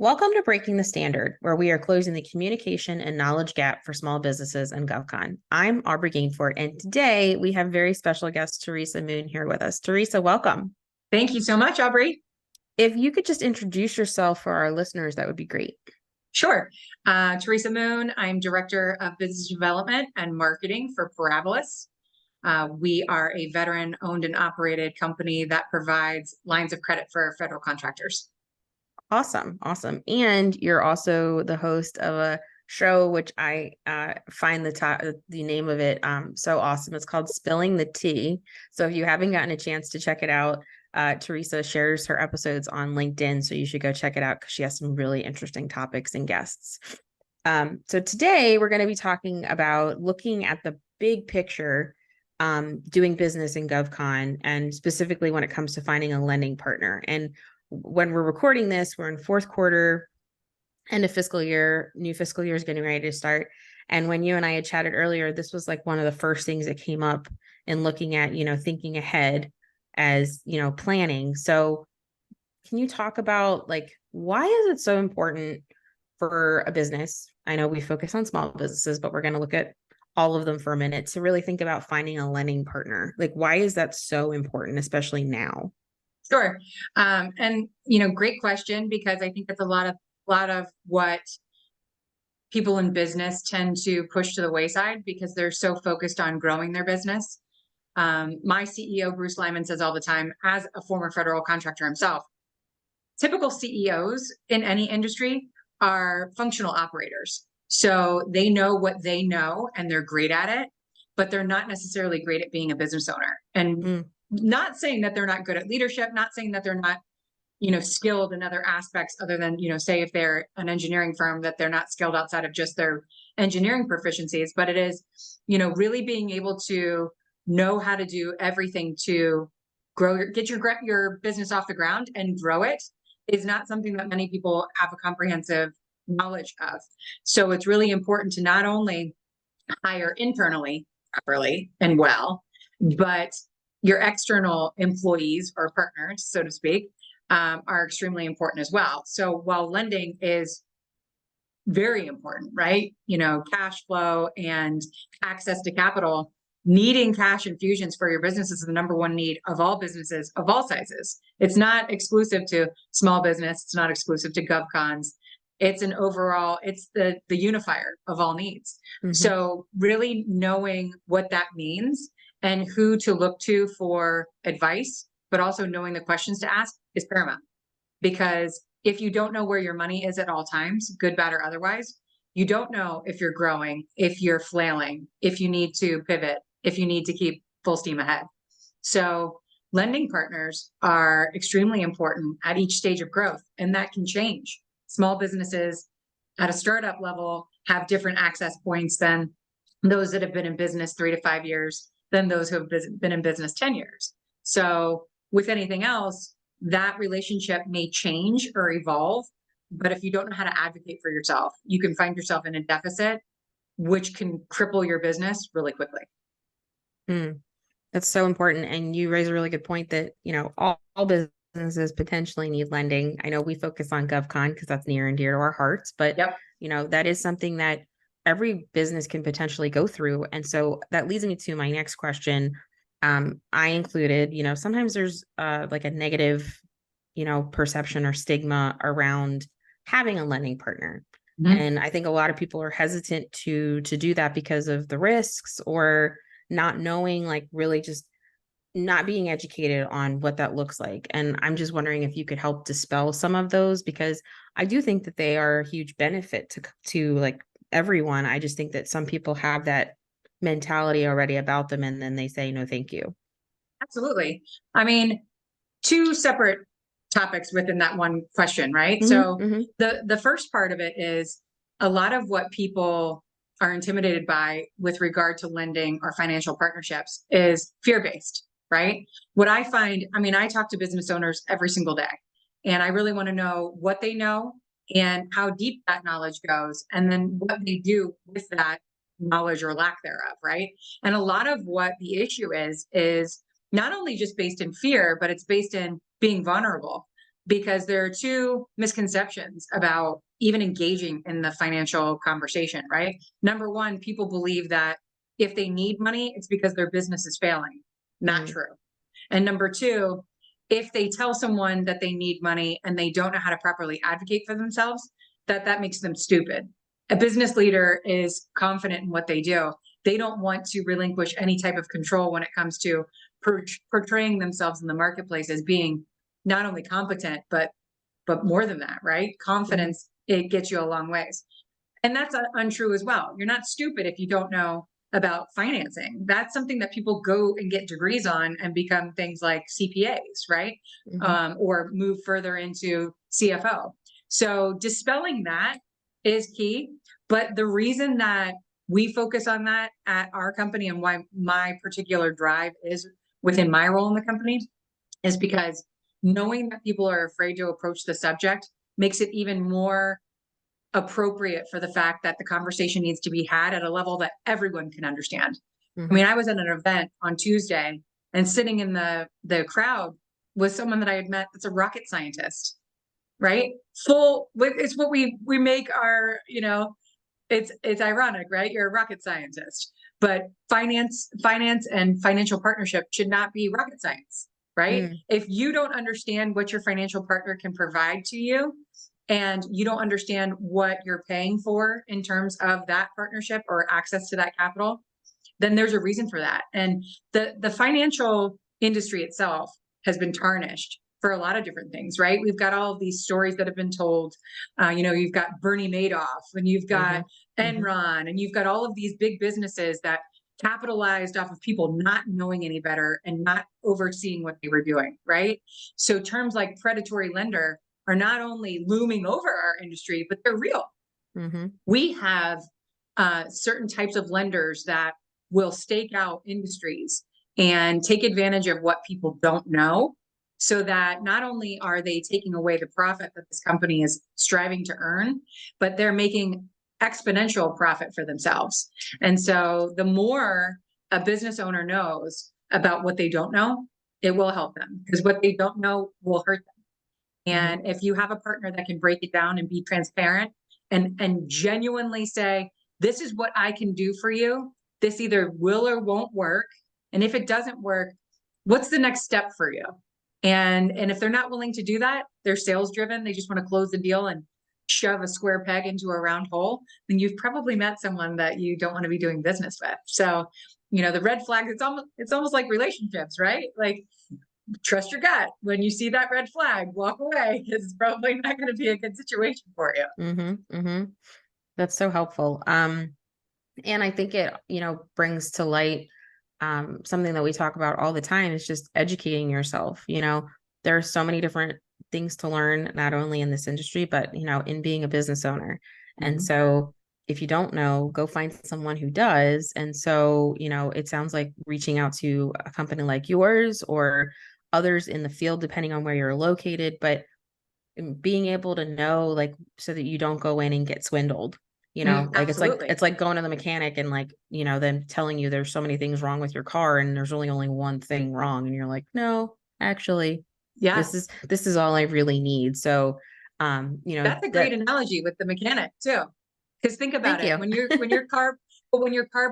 Welcome to Breaking the Standard, where we are closing the communication and knowledge gap for small businesses and GovCon. I'm Aubrey Gainfort, and today we have very special guest Teresa Moon here with us. Teresa, welcome. Thank you so much, Aubrey. If you could just introduce yourself for our listeners, that would be great. Sure. Teresa Moon, I'm Director of Business Development and Marketing for Parablis. We are a veteran-owned and operated company that provides lines of credit for federal contractors. Awesome. And you're also the host of a show, which I find the name of it so awesome. It's called Spilling the Tea. So if you haven't gotten a chance to check it out, Teresa shares her episodes on LinkedIn, so you should go check it out because she has some really interesting topics and guests. So today we're going to be talking about looking at the big picture, doing business in GovCon, and specifically when it comes to finding a lending partner. And when we're recording this, we're in fourth quarter, end of fiscal year, new fiscal year is getting ready to start. And when you and I had chatted earlier, this was like one of the first things that came up in looking at, thinking ahead as, planning. So can you talk about why is it so important for a business? I know we focus on small businesses, but we're going to look at all of them for a minute to really think about finding a lending partner. Why is that so important, especially now? Sure. And great question, because I think that's a lot of what people in business tend to push to the wayside because they're so focused on growing their business. My CEO, Bruce Lyman, says all the time, as a former federal contractor himself, typical CEOs in any industry are functional operators. So they know what they know and they're great at it, but they're not necessarily great at being a business owner. And not saying that they're not good at leadership, not saying that they're not, skilled in other aspects other than, say if they're an engineering firm, that they're not skilled outside of just their engineering proficiencies, but it is, really being able to know how to do everything to get your business off the ground and grow it is not something that many people have a comprehensive knowledge of. So it's really important to not only hire internally properly and well, but your external employees or partners, so to speak, are extremely important as well. So while lending is very important, right? Cash flow and access to capital, needing cash infusions for your business is the number one need of all businesses of all sizes. It's not exclusive to small business. It's not exclusive to GovCons. It's an overall, it's the unifier of all needs. So really knowing what that means and who to look to for advice, but also knowing the questions to ask is paramount. Because if you don't know where your money is at all times, good, bad, or otherwise, you don't know if you're growing, if you're flailing, if you need to pivot, if you need to keep full steam ahead. So lending partners are extremely important at each stage of growth, and that can change. Small businesses at a startup level have different access points than those that have been in business 3 to 5 years, than those who have been in business 10 years. So with anything else, that relationship may change or evolve, but if you don't know how to advocate for yourself, you can find yourself in a deficit, which can cripple your business really quickly. That's so important. And you raise a really good point that, all businesses potentially need lending. I know we focus on GovCon because that's near and dear to our hearts, but that is something that every business can potentially go through. And so that leads me to my next question. I included, sometimes there's a negative, perception or stigma around having a lending partner. And I think a lot of people are hesitant to do that because of the risks or not knowing, really just not being educated on what that looks like. And I'm just wondering if you could help dispel some of those, because I do think that they are a huge benefit to everyone. I just think that some people have that mentality already about them, and then they say, no, thank you. Absolutely. I mean, two separate topics within that one question, right? So the first part of it is a lot of what people are intimidated by with regard to lending or financial partnerships is fear-based, right? What I find, I talk to business owners every single day, and I really want to know what they know and how deep that knowledge goes, and then what they do with that knowledge or lack thereof, right? And a lot of what the issue is not only just based in fear, but it's based in being vulnerable. because there are two misconceptions about even engaging in the financial conversation, right? Number one, people believe that if they need money, it's because their business is failing. Not true. And number two, if they tell someone that they need money and they don't know how to properly advocate for themselves, that makes them stupid. A business leader is confident in what they do. They don't want to relinquish any type of control when it comes to portraying themselves in the marketplace as being not only competent, but more than that, right? Confidence, it gets you a long ways. And that's untrue as well. You're not stupid if you don't know about financing. That's something that people go and get degrees on and become things like CPAs, right? Or move further into CFO. So dispelling that is key. But the reason that we focus on that at our company and why my particular drive is within my role in the company is because knowing that people are afraid to approach the subject makes it even more appropriate for the fact that the conversation needs to be had at a level that everyone can understand. I mean, I was at an event on Tuesday and sitting in the crowd was someone that I had met that's a rocket scientist, right? It's what we make our, it's ironic, right? You're a rocket scientist, but finance and financial partnership should not be rocket science, right? If you don't understand what your financial partner can provide to you, and you don't understand what you're paying for in terms of that partnership or access to that capital, then there's a reason for that. And the financial industry itself has been tarnished for a lot of different things, right? We've got all of these stories that have been told. You've got Bernie Madoff, and you've got Enron, and you've got all of these big businesses that capitalized off of people not knowing any better and not overseeing what they were doing, right? So terms like predatory lender are not only looming over our industry, but they're real. We have certain types of lenders that will stake out industries and take advantage of what people don't know, so that not only are they taking away the profit that this company is striving to earn, but they're making exponential profit for themselves. And so the more a business owner knows about what they don't know, it will help them, because what they don't know will hurt them. And if you have a partner that can break it down and be transparent and genuinely say, this is what I can do for you, this either will or won't work. And if it doesn't work, what's the next step for you? And if they're not willing to do that, they're sales driven, they just want to close the deal and shove a square peg into a round hole, then you've probably met someone that you don't want to be doing business with. So, the red flag, it's almost like relationships, right? Like, trust your gut. When you see that red flag, walk away, because it's probably not going to be a good situation for you. That's so helpful. And I think it, brings to light something that we talk about all the time is just educating yourself. There are so many different things to learn, not only in this industry, but, in being a business owner. And so if you don't know, go find someone who does. And so, it sounds like reaching out to a company like yours or others in the field, depending on where you're located, but being able to know, like, so that you don't go in and get swindled, like, it's like going to the mechanic and them telling you there's so many things wrong with your car and there's only one thing wrong. And you're like, no, actually, this is all I really need. So, that's a great analogy with the mechanic too. Because think about it, when your car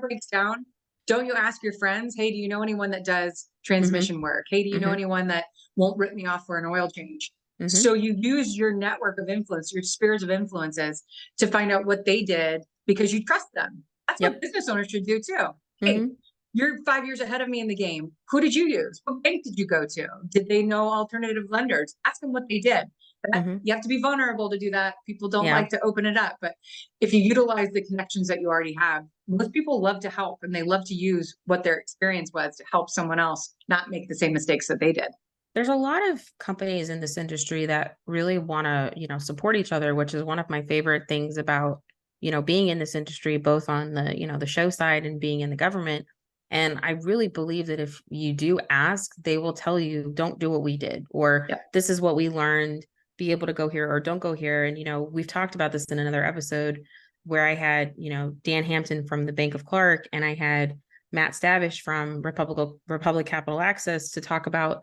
breaks down, don't you ask your friends, hey, do you know anyone that does transmission work? Hey, do you know anyone that won't rip me off for an oil change? So you use your network of influence, your spheres of influences, to find out what they did because you trust them. That's what business owners should do too. Hey, you're 5 years ahead of me in the game. Who did you use? What bank did you go to? Did they know alternative lenders? Ask them what they did. You have to be vulnerable to do that. People don't like to open it up. But if you utilize the connections that you already have, most people love to help, and they love to use what their experience was to help someone else not make the same mistakes that they did. There's a lot of companies in this industry that really want to, support each other, which is one of my favorite things about, being in this industry, both on the, the show side and being in the government. And I really believe that if you do ask, they will tell you, don't do what we did, or this is what we learned, be able to go here or don't go here. And, we've talked about this in another episode where I had, Dan Hampton from the Bank of Clark, and I had Matt Stavish from Republic Capital Access to talk about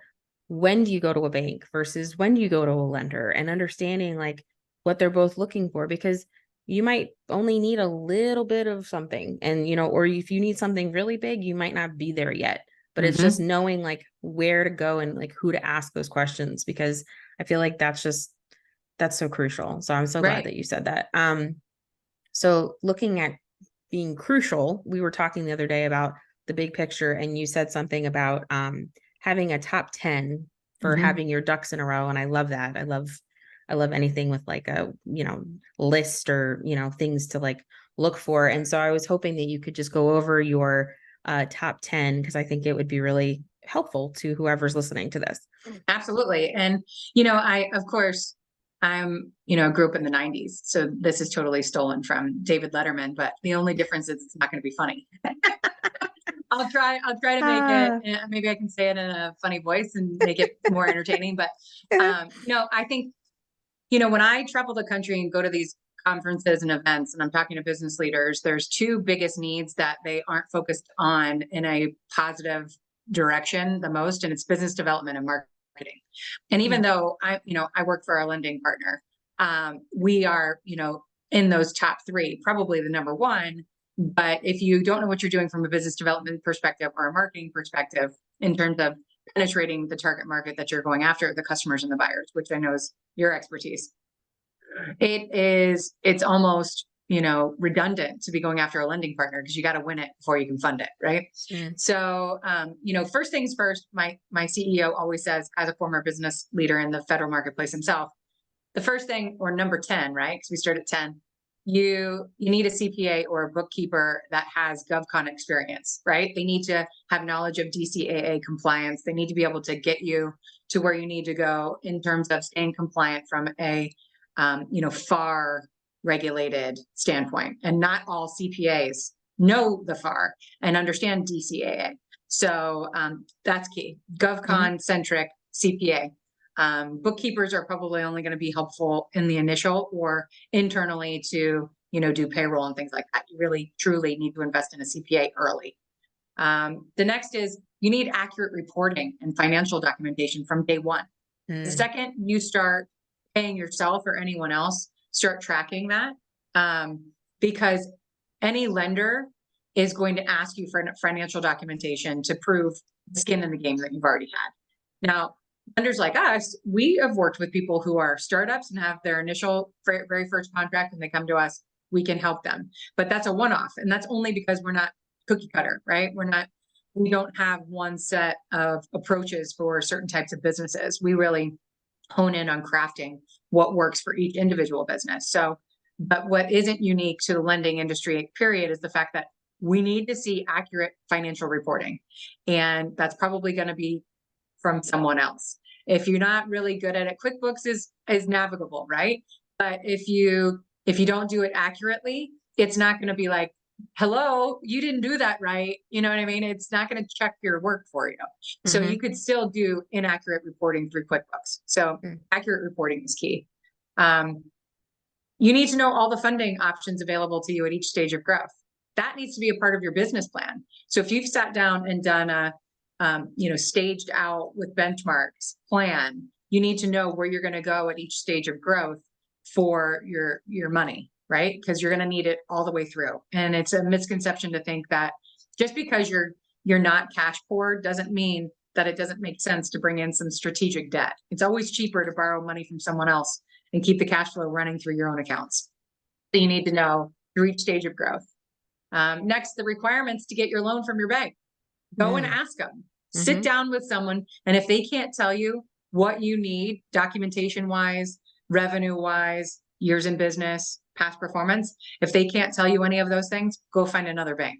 when do you go to a bank versus when do you go to a lender, and understanding like what they're both looking for, because you might only need a little bit of something, and or if you need something really big, you might not be there yet. But it's just knowing like where to go and like who to ask those questions, because I feel like that's so crucial. So I'm so glad that you said that. So looking at being crucial, we were talking the other day about the big picture, and you said something about having a top 10 for having your ducks in a row. And I love that. I love anything with like a, list or, things to like look for. And so I was hoping that you could just go over your top 10, because I think it would be really helpful to whoever's listening to this. Absolutely. And, of course, grew up in the 90s. So this is totally stolen from David Letterman, but the only difference is it's not going to be funny. I'll try to make it, maybe I can say it in a funny voice and make it more entertaining. But, I think, when I travel the country and go to these conferences and events, and I'm talking to business leaders, there's two biggest needs that they aren't focused on in a positive direction the most, and it's business development and marketing. And even though I work for our lending partner, we are, in those top three, probably the number one. But if you don't know what you're doing from a business development perspective or a marketing perspective in terms of penetrating the target market that you're going after, the customers and the buyers, which I know is your expertise, it's almost, redundant to be going after a lending partner, because you got to win it before you can fund it. Right. So, first things first, my CEO always says, as a former business leader in the federal marketplace himself, the first thing, or number 10, right? Because we start at 10, you need a CPA or a bookkeeper that has GovCon experience, right? They need to have knowledge of DCAA compliance. They need to be able to get you to where you need to go in terms of staying compliant from a, FAR regulated standpoint. And not all CPAs know the FAR and understand DCAA. So that's key. GovCon centric CPA. Bookkeepers are probably only going to be helpful in the initial or internally to, do payroll and things like that. You really, truly need to invest in a CPA early. The next is you need accurate reporting and financial documentation from day one. The second you start paying yourself or anyone else, start tracking that, because any lender is going to ask you for financial documentation to prove the skin in the game that you've already had. Now, lenders like us, we have worked with people who are startups and have their initial very first contract, and they come to us, we can help them. But that's a one-off, and that's only because we're not cookie cutter, right? We don't have one set of approaches for certain types of businesses. We really hone in on crafting what works for each individual business. So, but what isn't unique to the lending industry, period, is the fact that we need to see accurate financial reporting. And that's probably going to be from someone else. If you're not really good at it, QuickBooks is navigable, right? But if you don't do it accurately, it's not going to be like, hello, you didn't do that right. You know what I mean? It's not going to check your work for you. So you could still do inaccurate reporting through QuickBooks. So accurate reporting is key. You need to know all the funding options available to you at each stage of growth. That needs to be a part of your business plan. So if you've sat down and done a staged out with benchmarks plan, you need to know where you're going to go at each stage of growth for your money, right? Because you're going to need it all the way through. And it's a misconception to think that just because you're not cash poor doesn't mean that it doesn't make sense to bring in some strategic debt. It's always cheaper to borrow money from someone else and keep the cash flow running through your own accounts. So you need to know through each stage of growth. Next, the requirements to get your loan from your bank. Go and ask them. Sit down with someone, and if they can't tell you what you need documentation wise, revenue wise, years in business, past performance, if they can't tell you any of those things, go find another bank.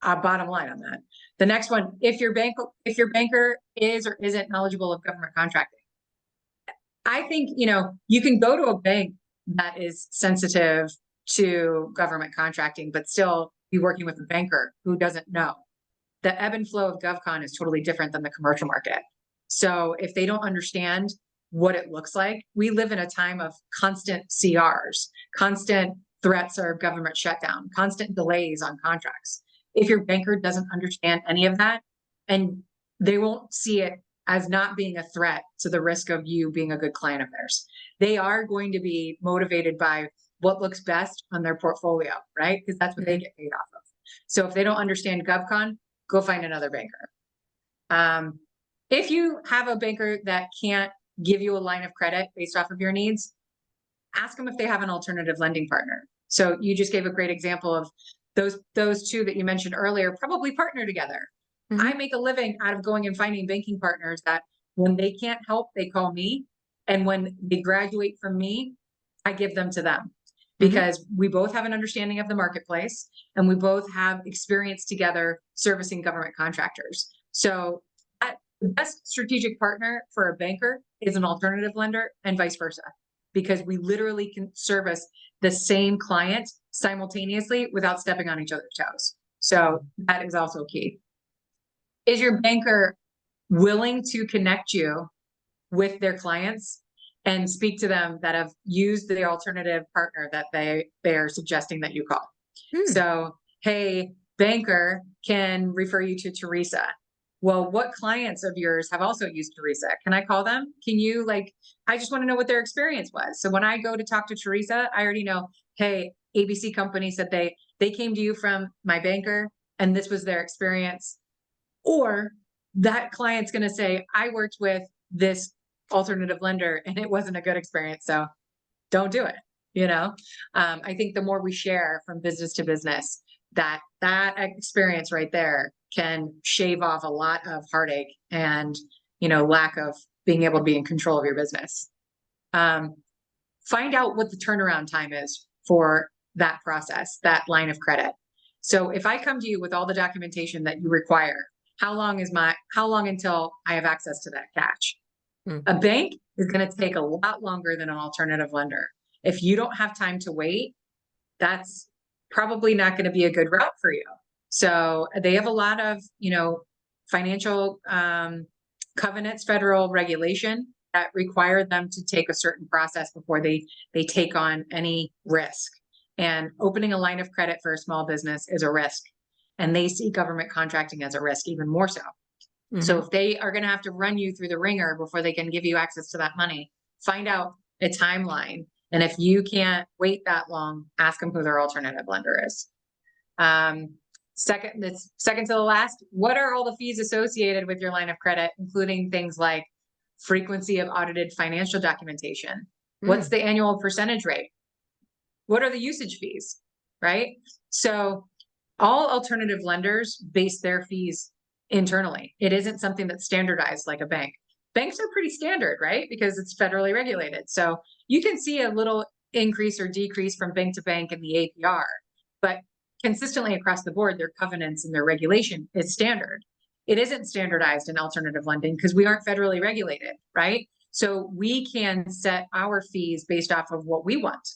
Bottom line on that. The next one, if your banker is or isn't knowledgeable of government contracting, I think you can go to a bank that is sensitive to government contracting, but still be working with a banker who doesn't know. The ebb and flow of GovCon is totally different than the commercial market. So if they don't understand what it looks like, we live in a time of constant CRs, constant threats of government shutdown, constant delays on contracts. If your banker doesn't understand any of that, and they won't see it as not being a threat to the risk of you being a good client of theirs. They are going to be motivated by what looks best on their portfolio, right? Because that's what they get paid off of. So if they don't understand GovCon, go find another banker. If you have a banker that can't give you a line of credit based off of your needs, ask them if they have an alternative lending partner. So you just gave a great example of those two that you mentioned earlier, probably partner together. Mm-hmm. I make a living out of going and finding banking partners that when they can't help, they call me. And when they graduate from me, I give them to them, because we both have an understanding of the marketplace and we both have experience together servicing government contractors. So the best strategic partner for a banker is an alternative lender, and vice versa, because we literally can service the same client simultaneously without stepping on each other's toes. So that is also key. Is your banker willing to connect you with their clients and speak to them that have used the alternative partner that they are suggesting that you call? So, hey, banker can refer you to Teresa. Well, what clients of yours have also used Teresa? Can I call them? Can you, like, I just want to know what their experience was. So when I go to talk to Teresa, I already know, hey, ABC company said they came to you from my banker and this was their experience. Or that client's going to say, I worked with this alternative lender and it wasn't a good experience, so don't do it. I think the more we share from business to business, that experience right there can shave off a lot of heartache and lack of being able to be in control of your business. Find out what the turnaround time is for that process, that line of credit. So if I come to you with all the documentation that you require, how long until I have access to that cash? A bank is going to take a lot longer than an alternative lender. If you don't have time to wait, that's probably not going to be a good route for you. So they have a lot of, financial covenants, federal regulation that require them to take a certain process before they take on any risk. And opening a line of credit for a small business is a risk. And they see government contracting as a risk even more so. So if they are going to have to run you through the ringer before they can give you access to that money, find out a timeline. And if you can't wait that long, ask them who their alternative lender is. Second to the last, what are all the fees associated with your line of credit, including things like frequency of audited financial documentation? What's the annual percentage rate? What are the usage fees, right? So all alternative lenders base their fees internally. It isn't something that's standardized like a bank. Banks are pretty standard, right? Because it's federally regulated. So you can see a little increase or decrease from bank to bank in the APR, but consistently across the board, their covenants and their regulation is standard. It isn't standardized in alternative lending because we aren't federally regulated, right? So we can set our fees based off of what we want.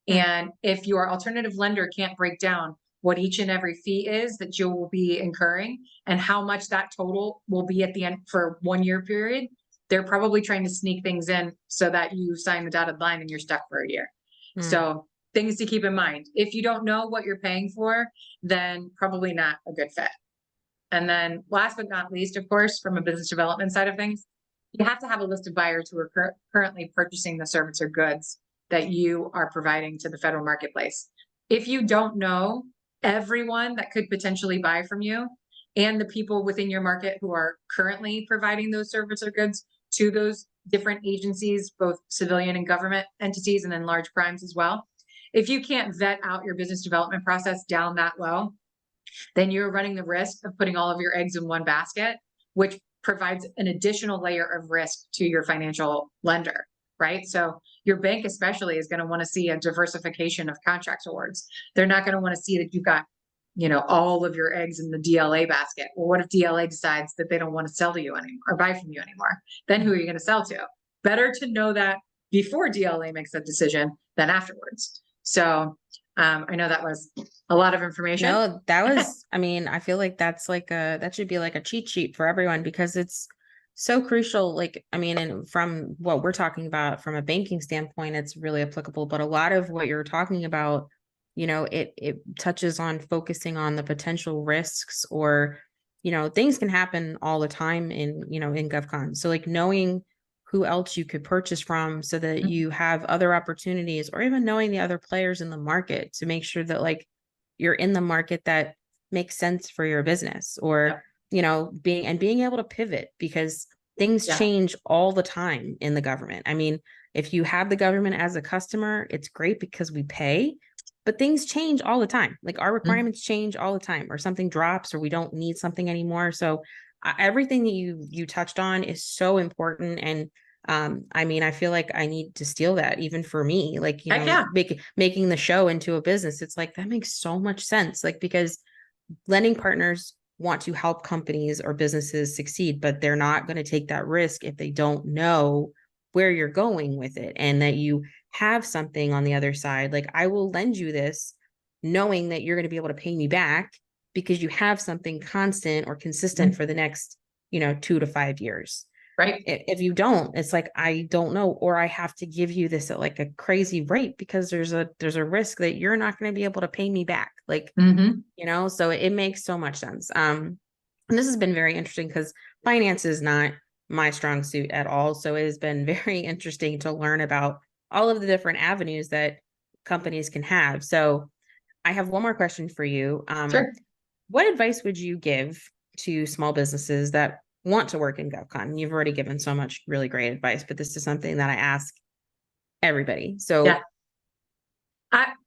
And if your alternative lender can't break down what each and every fee is that you will be incurring and how much that total will be at the end for 1 year period, they're probably trying to sneak things in so that you sign the dotted line and you're stuck for a year. So things to keep in mind. If you don't know what you're paying for, then probably not a good fit. And then last but not least, of course, from a business development side of things, you have to have a list of buyers who are currently purchasing the service or goods that you are providing to the federal marketplace. If you don't know everyone that could potentially buy from you and the people within your market who are currently providing those services or goods to those different agencies, both civilian and government entities, and then large primes as well, if you can't vet out your business development process down that low, then you're running the risk of putting all of your eggs in one basket, which provides an additional layer of risk to your financial lender, right? So your bank especially is going to want to see a diversification of contract awards. They're not going to want to see that you've got, all of your eggs in the DLA basket. Well, what if DLA decides that they don't want to sell to you anymore or buy from you anymore? Then who are you going to sell to? Better to know that before DLA makes that decision than afterwards. So I know that was a lot of information. No, that was, I feel like that should be like a cheat sheet for everyone because it's so crucial. And from what we're talking about from a banking standpoint, it's really applicable, but a lot of what you're talking about, it touches on focusing on the potential risks or things can happen all the time in GovCon. So like knowing who else you could purchase from so that you have other opportunities, or even knowing the other players in the market to make sure that like you're in the market that makes sense for your business, or, being able to pivot, because things change all the time in the government. I mean, if you have the government as a customer, it's great because we pay, but things change all the time. Like our requirements change all the time, or something drops, or we don't need something anymore. So everything that you touched on is so important. And I mean, I feel like I need to steal that even for me, like, Heck yeah. making the show into a business. It's like, that makes so much sense. Like, because lending partners want to help companies or businesses succeed, but they're not going to take that risk if they don't know where you're going with it, and that you have something on the other side. Like, I will lend you this knowing that you're going to be able to pay me back because you have something constant or consistent for the next, 2 to 5 years. Right. If you don't, it's like, I don't know, or I have to give you this at like a crazy rate because there's a risk that you're not going to be able to pay me back. Like, so it makes so much sense. And this has been very interesting because finance is not my strong suit at all. So it has been very interesting to learn about all of the different avenues that companies can have. So I have one more question for you. Sure. What advice would you give to small businesses that want to work in GovCon? You've already given so much really great advice, but this is something that I ask everybody. So Yeah.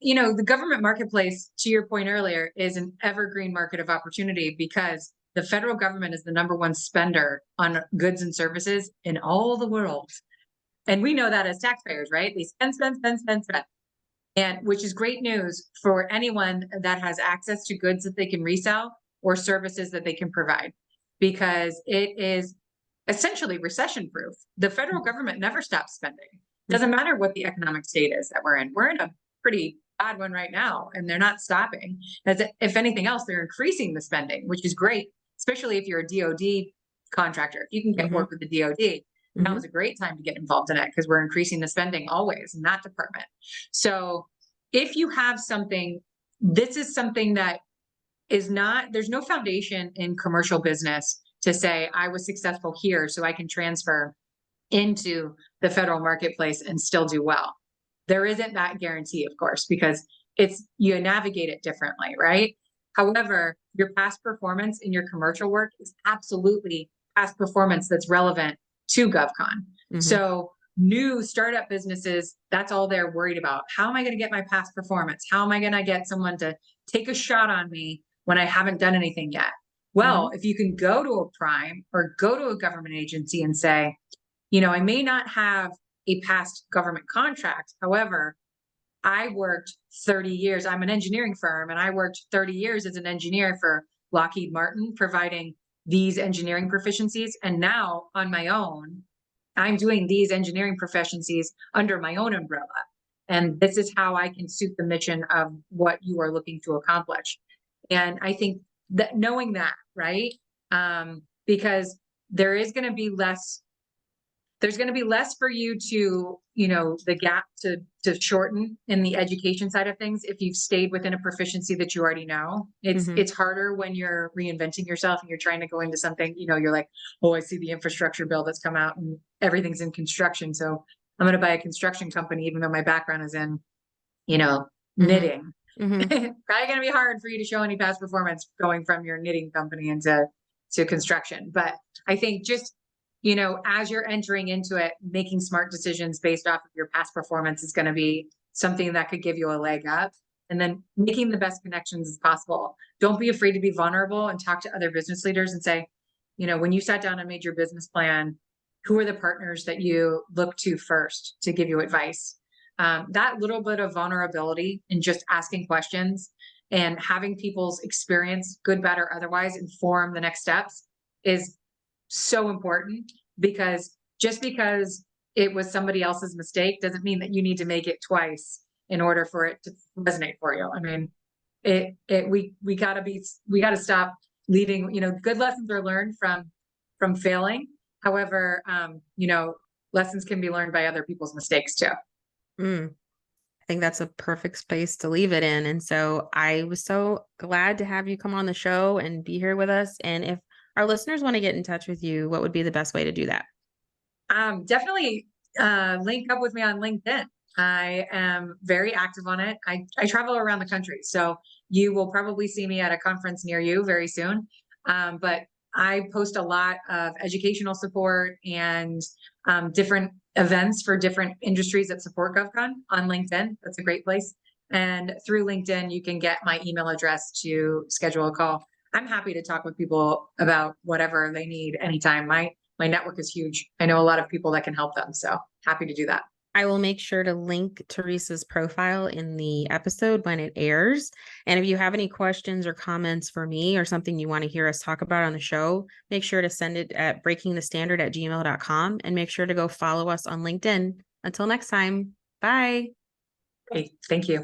The government marketplace, to your point earlier, is an evergreen market of opportunity because the federal government is the #1 spender on goods and services in all the world. And we know that as taxpayers, right? They spend, spend, spend, spend, spend. And which is great news for anyone that has access to goods that they can resell or services that they can provide, because it is essentially recession proof. The federal government never stops spending. Doesn't matter what the economic state is that we're in. We're in a pretty bad one right now, and they're not stopping. As if anything else, they're increasing the spending, which is great, especially if you're a DoD contractor. If you can get work with the DoD, now is a great time to get involved in it because we're increasing the spending always in that department. So if you have something, this is something that is not, there's no foundation in commercial business to say, I was successful here, so I can transfer into the federal marketplace and still do well. There isn't that guarantee, of course, because you navigate it differently, right? However, your past performance in your commercial work is absolutely past performance that's relevant to GovCon. So new startup businesses, that's all they're worried about. How am I going to get my past performance? How am I going to get someone to take a shot on me when I haven't done anything yet? Well, if you can go to a prime or go to a government agency and say, I may not have a past government contract. However, I worked 30 years. I'm an engineering firm, and I worked 30 years as an engineer for Lockheed Martin, providing these engineering proficiencies. And now on my own, I'm doing these engineering proficiencies under my own umbrella. And this is how I can suit the mission of what you are looking to accomplish. And I think that knowing that, right? Because there is going to be less, there's going to be less for you to, the gap to shorten in the education side of things if you've stayed within a proficiency that you already know. It's harder when you're reinventing yourself and you're trying to go into something, you're like, oh, I see the infrastructure bill that's come out and everything's in construction, so I'm going to buy a construction company, even though my background is in, knitting. Probably going to be hard for you to show any past performance going from your knitting company into construction. But I think just, as you're entering into it, making smart decisions based off of your past performance is going to be something that could give you a leg up. And then making the best connections as possible. Don't be afraid to be vulnerable and talk to other business leaders and say, when you sat down and made your business plan, who are the partners that you look to first to give you advice? That little bit of vulnerability and just asking questions and having people's experience, good, bad, or otherwise, inform the next steps is so important, because just because it was somebody else's mistake doesn't mean that you need to make it twice in order for it to resonate for you. I mean, we gotta stop leading, good lessons are learned from failing. However, lessons can be learned by other people's mistakes too. think that's a perfect space to leave it in. And so I was so glad to have you come on the show and be here with us. And if our listeners want to get in touch with you, what would be the best way to do that? Definitely link up with me on LinkedIn. I am very active on it. I travel around the country, so you will probably see me at a conference near you very soon. But I post a lot of educational support and different events for different industries that support GovCon on LinkedIn. That's a great place. And through LinkedIn, you can get my email address to schedule a call. I'm happy to talk with people about whatever they need anytime. My network is huge. I know a lot of people that can help them. So happy to do that. I will make sure to link Teresa's profile in the episode when it airs. And if you have any questions or comments for me or something you want to hear us talk about on the show, make sure to send it at breakingthestandard@gmail.com and make sure to go follow us on LinkedIn. Until next time, bye. Hey, thank you.